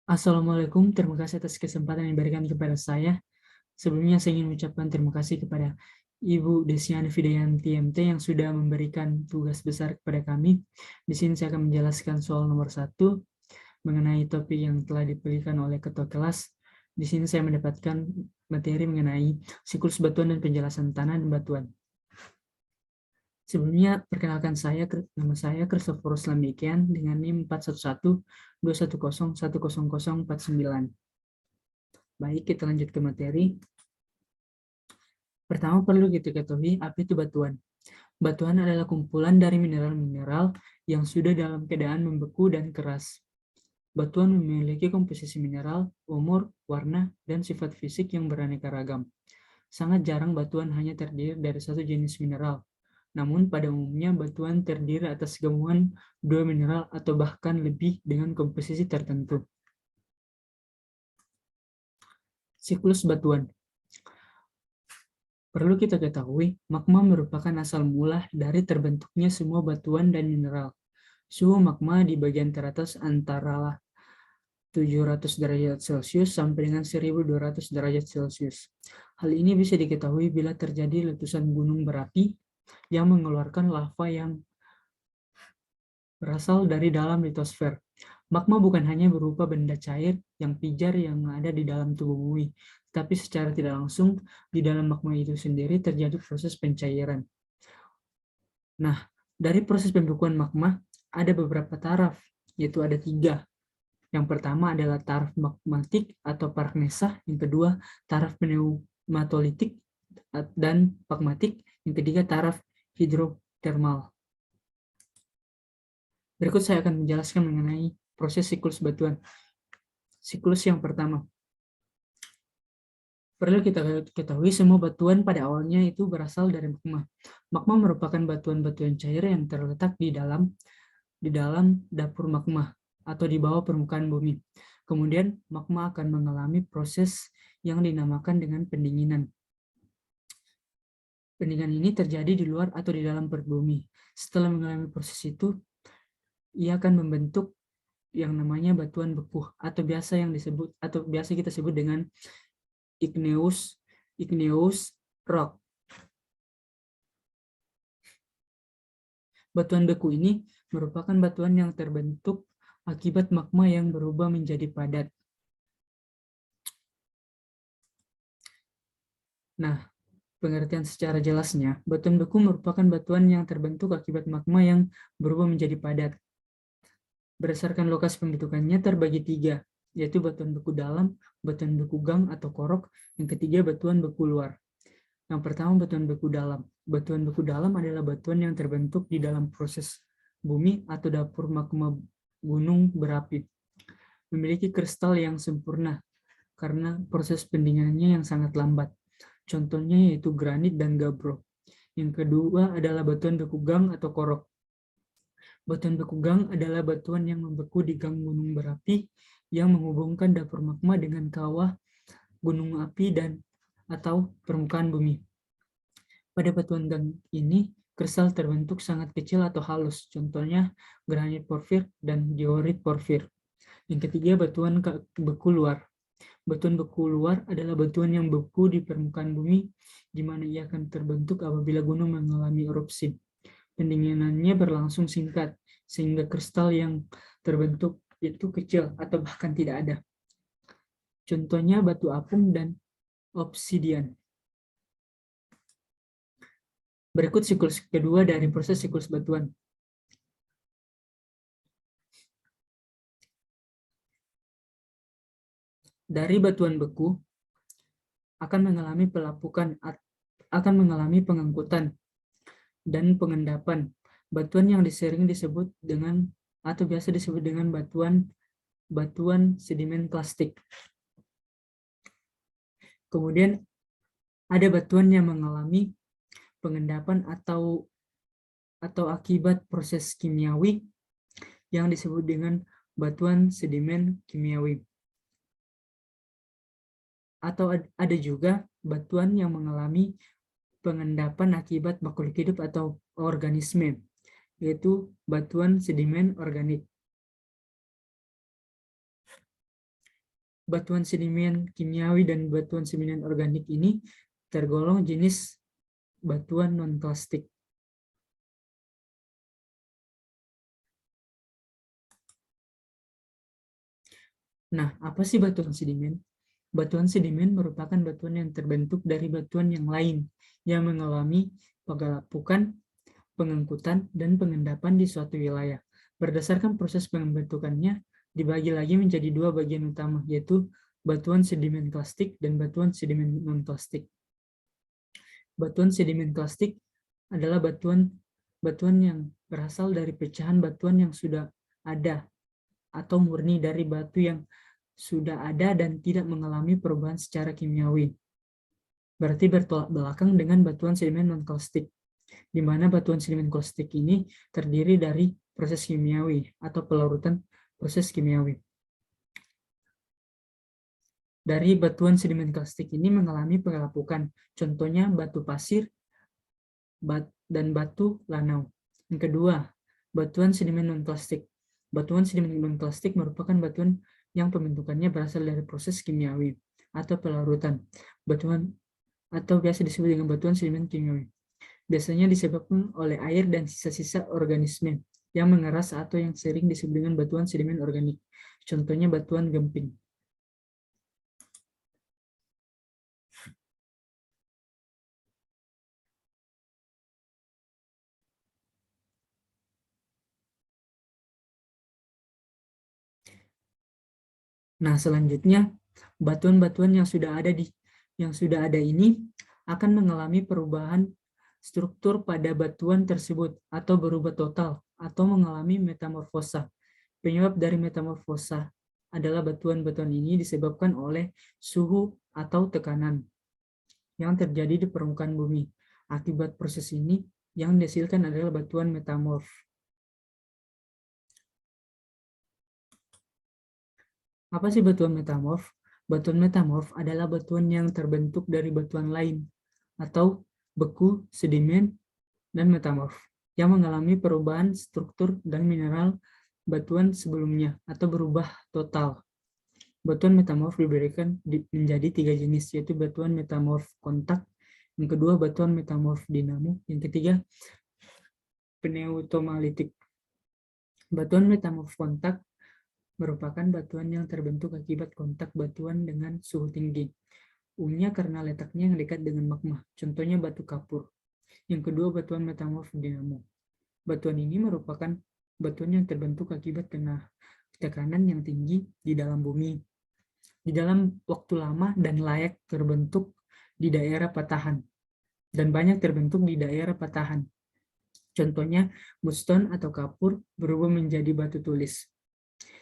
Assalamualaikum, terima kasih atas kesempatan yang diberikan kepada saya. Sebelumnya saya ingin mengucapkan terima kasih kepada Ibu Desiana Fidayanti MT yang sudah memberikan tugas besar kepada kami. Di sini saya akan menjelaskan soal nomor 1 mengenai topik yang telah diberikan oleh ketua kelas. Di sini saya mendapatkan materi mengenai siklus batuan dan penjelasan tanah dan batuan. Sebelumnya, perkenalkan nama saya Christophorus Lamikian dengan NIM 411-210-100-10049. Baik, kita lanjut ke materi. Pertama perlu kita ketahui apa itu batuan. Batuan adalah kumpulan dari mineral-mineral yang sudah dalam keadaan membeku dan keras. Batuan memiliki komposisi mineral, umur, warna, dan sifat fisik yang beraneka ragam. Sangat jarang batuan hanya terdiri dari satu jenis mineral. Namun pada umumnya batuan terdiri atas gabungan dua mineral atau bahkan lebih dengan komposisi tertentu. Siklus batuan. Perlu kita ketahui, magma merupakan asal mula dari terbentuknya semua batuan dan mineral. Suhu magma di bagian teratas antara 700 derajat Celcius sampai dengan 1200 derajat Celcius. Hal ini bisa diketahui bila terjadi letusan gunung berapi yang mengeluarkan lava yang berasal dari dalam litosfer. Magma bukan hanya berupa benda cair yang pijar yang ada di dalam tubuh bumi, tapi secara tidak langsung di dalam magma itu sendiri terjadi proses pencairan. Nah, dari proses pembekuan magma ada beberapa taraf, yaitu ada 3. Yang pertama adalah taraf magmatik atau parknesa, yang kedua taraf pneumatolitik dan magmatik, yang ketiga taraf hidrotermal. Berikut saya akan menjelaskan mengenai proses siklus batuan. Siklus yang pertama. Perlu kita ketahui semua batuan pada awalnya itu berasal dari magma. Magma merupakan batuan-batuan cair yang terletak di dalam dapur magma atau di bawah permukaan bumi. Kemudian magma akan mengalami proses yang dinamakan dengan pendinginan. Pendinginan ini terjadi di luar atau di dalam perut bumi. Setelah mengalami proses itu, ia akan membentuk yang namanya batuan beku atau biasa kita sebut dengan igneous rock. Batuan beku ini merupakan batuan yang terbentuk akibat magma yang berubah menjadi padat. Nah, pengertian secara jelasnya, batuan beku merupakan batuan yang terbentuk akibat magma yang berubah menjadi padat. Berdasarkan lokasi pembentukannya terbagi 3, yaitu batuan beku dalam, batuan beku gang atau korok, yang ketiga batuan beku luar. Yang pertama batuan beku dalam. Batuan beku dalam adalah batuan yang terbentuk di dalam proses bumi atau dapur magma gunung berapi. Memiliki kristal yang sempurna karena proses pendinginannya yang sangat lambat. Contohnya yaitu granit dan gabbro. Yang kedua adalah batuan beku gang atau korok. Batuan beku gang adalah batuan yang membeku di gang gunung berapi yang menghubungkan dapur magma dengan kawah gunung api atau permukaan bumi. Pada batuan gang ini, kristal terbentuk sangat kecil atau halus, contohnya granit porfir dan diorit porfir. Yang ketiga, batuan beku luar. Batuan beku luar adalah batuan yang beku di permukaan bumi, di mana ia akan terbentuk apabila gunung mengalami erupsi. Pendinginannya berlangsung singkat, sehingga kristal yang terbentuk itu kecil atau bahkan tidak ada. Contohnya batu apung dan obsidian. Berikut siklus kedua dari proses siklus batuan. Dari batuan beku akan mengalami pengangkutan dan pengendapan. Batuan yang sering disebut dengan atau biasa disebut dengan batuan sedimen plastik. Kemudian ada batuan yang mengalami pengendapan atau akibat proses kimiawi yang disebut dengan batuan sedimen kimiawi. Atau ada juga batuan yang mengalami pengendapan akibat makhluk hidup atau organisme, yaitu batuan sedimen organik. batuan sedimen kimiawi dan batuan sedimen organik ini tergolong jenis batuan non-klastik. Nah, apa sih batuan sedimen? Batuan sedimen merupakan batuan yang terbentuk dari batuan yang lain yang mengalami penggalapukan, pengangkutan, dan pengendapan di suatu wilayah. Berdasarkan proses pembentukannya, dibagi lagi menjadi dua bagian utama, yaitu batuan sedimen klastik dan batuan sedimen non-klastik. Batuan sedimen klastik adalah batuan yang berasal dari pecahan batuan yang sudah ada atau murni dari batu yang sudah ada dan tidak mengalami perubahan secara kimiawi. Berarti bertolak belakang dengan batuan sedimen non-klastik, di mana batuan sedimen klastik ini terdiri dari proses kimiawi atau pelarutan proses kimiawi. Dari batuan sedimen klastik ini mengalami penggalapukan, contohnya batu pasir dan batu lanau. Yang kedua, batuan sedimen non-klastik. Batuan sedimen non-klastik merupakan batuan yang pembentukannya berasal dari proses kimiawi atau pelarutan. Batuan atau biasa disebut dengan batuan sedimen kimiawi. Biasanya disebabkan oleh air dan sisa-sisa organisme yang mengeras atau yang sering disebut dengan batuan sedimen organik. Contohnya batuan gemping. Nah, selanjutnya batuan-batuan yang sudah ada ini akan mengalami perubahan struktur pada batuan tersebut atau berubah total atau mengalami metamorfosa. Penyebab dari metamorfosa adalah batuan-batuan ini disebabkan oleh suhu atau tekanan yang terjadi di permukaan bumi. Akibat proses ini, yang dihasilkan adalah batuan metamorf. Apa sih batuan metamorf? Batuan metamorf adalah batuan yang terbentuk dari batuan lain, atau beku, sedimen, dan metamorf, yang mengalami perubahan struktur dan mineral batuan sebelumnya, atau berubah total. Batuan metamorf diberikan menjadi 3 jenis, yaitu batuan metamorf kontak, yang kedua batuan metamorf dinamo, yang ketiga pneutomalitik. Batuan metamorf kontak merupakan batuan yang terbentuk akibat kontak batuan dengan suhu tinggi. Umumnya karena letaknya yang dekat dengan magma, contohnya batu kapur. Yang kedua, batuan metamorf dinamo. Batuan ini merupakan batuan yang terbentuk akibat kena tekanan yang tinggi di dalam bumi, di dalam waktu lama dan layak terbentuk di daerah patahan, dan banyak terbentuk di daerah patahan. Contohnya, mudstone atau kapur berubah menjadi batu tulis.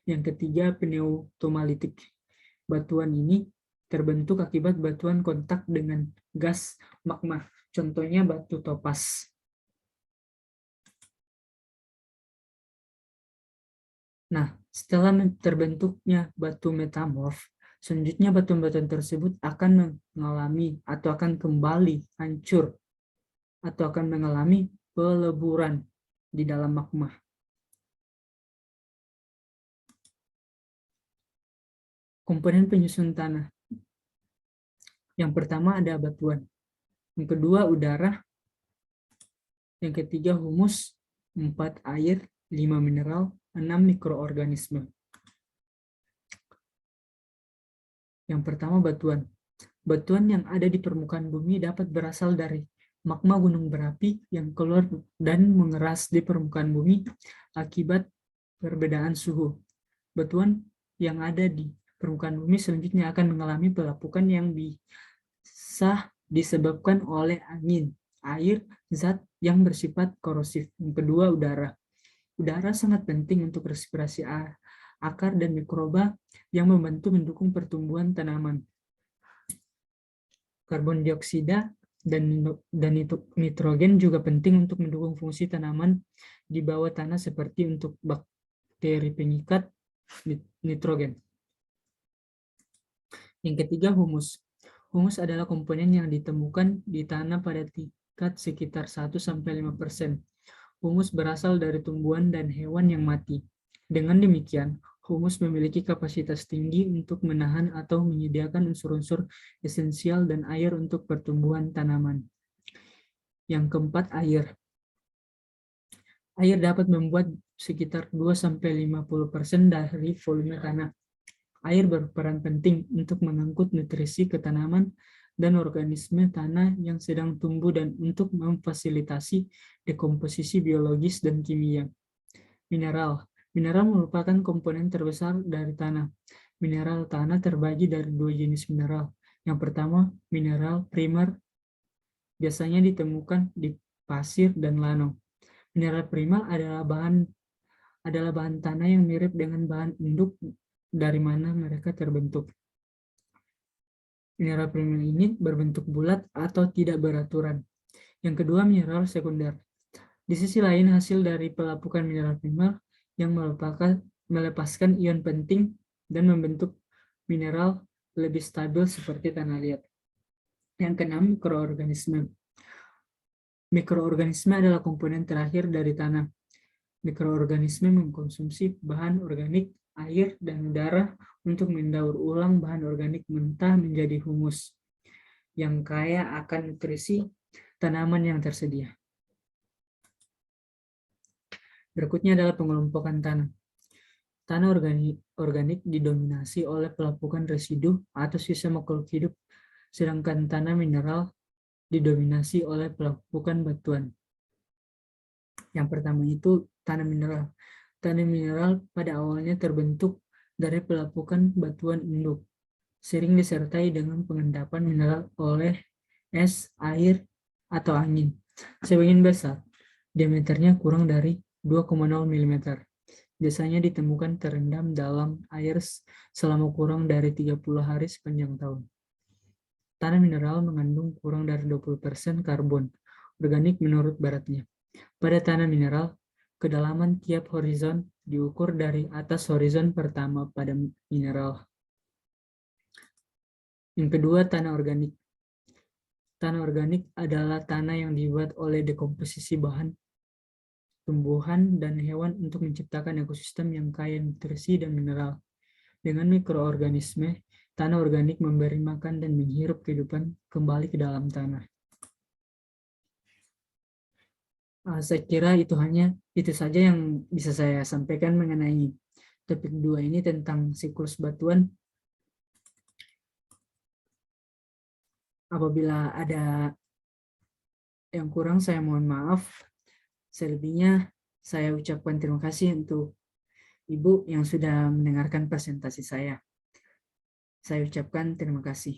Yang ketiga, pneutomalitik. Batuan ini terbentuk akibat batuan kontak dengan gas magma. Contohnya batu topas. Nah, setelah terbentuknya batu metamorf, selanjutnya batuan-batuan tersebut akan mengalami atau akan kembali hancur atau akan mengalami peleburan di dalam magma. Komponen penyusun tanah. Yang pertama ada batuan. Yang kedua udara. Yang ketiga humus. 4 air. 5 mineral. 6 mikroorganisme. Yang pertama batuan. Batuan yang ada di permukaan bumi dapat berasal dari magma gunung berapi yang keluar dan mengeras di permukaan bumi akibat perbedaan suhu. Batuan yang ada di permukaan bumi selanjutnya akan mengalami pelapukan yang bisa disebabkan oleh angin, air, zat yang bersifat korosif. Yang kedua, udara. Udara sangat penting untuk respirasi akar dan mikroba yang membantu mendukung pertumbuhan tanaman. Karbon dioksida dan nitrogen juga penting untuk mendukung fungsi tanaman di bawah tanah seperti untuk bakteri pengikat nitrogen. Yang ketiga, humus. Humus adalah komponen yang ditemukan di tanah pada tingkat sekitar 1-5%. Humus berasal dari tumbuhan dan hewan yang mati. Dengan demikian, Humus memiliki kapasitas tinggi untuk menahan atau menyediakan unsur-unsur esensial dan air untuk pertumbuhan tanaman. Yang keempat, air. Air dapat membuat sekitar 2-50% dari volume tanah. Air berperan penting untuk mengangkut nutrisi ke tanaman dan organisme tanah yang sedang tumbuh dan untuk memfasilitasi dekomposisi biologis dan kimia. Mineral. Mineral merupakan komponen terbesar dari tanah. Mineral tanah terbagi dari dua jenis mineral. Yang pertama, mineral primer, biasanya ditemukan di pasir dan lanong. Mineral primer adalah bahan tanah yang mirip dengan bahan induk dari mana mereka terbentuk. Mineral primer ini berbentuk bulat atau tidak beraturan. Yang kedua, mineral sekunder. Di sisi lain, hasil dari pelapukan mineral primer yang melepaskan ion penting dan membentuk mineral lebih stabil seperti tanah liat. Yang keenam, mikroorganisme. Mikroorganisme adalah komponen terakhir dari tanah. Mikroorganisme mengkonsumsi bahan organik, air, dan udara untuk mendaur ulang bahan organik mentah menjadi humus yang kaya akan nutrisi tanaman yang tersedia. Berikutnya adalah pengelompokan tanah. Tanah organik didominasi oleh pelapukan residu atau sisa makhluk hidup, sedangkan tanah mineral didominasi oleh pelapukan batuan. Yang pertama itu tanah mineral. Tanah mineral pada awalnya terbentuk dari pelapukan batuan induk, sering disertai dengan pengendapan mineral oleh es, air, atau angin. Sebagian besar, diameternya kurang dari 2,0 mm. Biasanya ditemukan terendam dalam air selama kurang dari 30 hari sepanjang tahun. Tanah mineral mengandung kurang dari 20% karbon organik menurut baratnya. Pada tanah mineral, kedalaman tiap horizon diukur dari atas horizon pertama pada mineral. Yang kedua, tanah organik. Tanah organik adalah tanah yang dibuat oleh dekomposisi bahan tumbuhan dan hewan untuk menciptakan ekosistem yang kaya nutrisi dan mineral. Dengan mikroorganisme, tanah organik memberi makan dan menghirup kehidupan kembali ke dalam tanah. Saya kira itu saja yang bisa saya sampaikan mengenai topik 2 ini tentang siklus batuan. Apabila ada yang kurang, saya mohon maaf. Selebihnya, saya ucapkan terima kasih untuk Ibu yang sudah mendengarkan presentasi saya. Saya ucapkan terima kasih.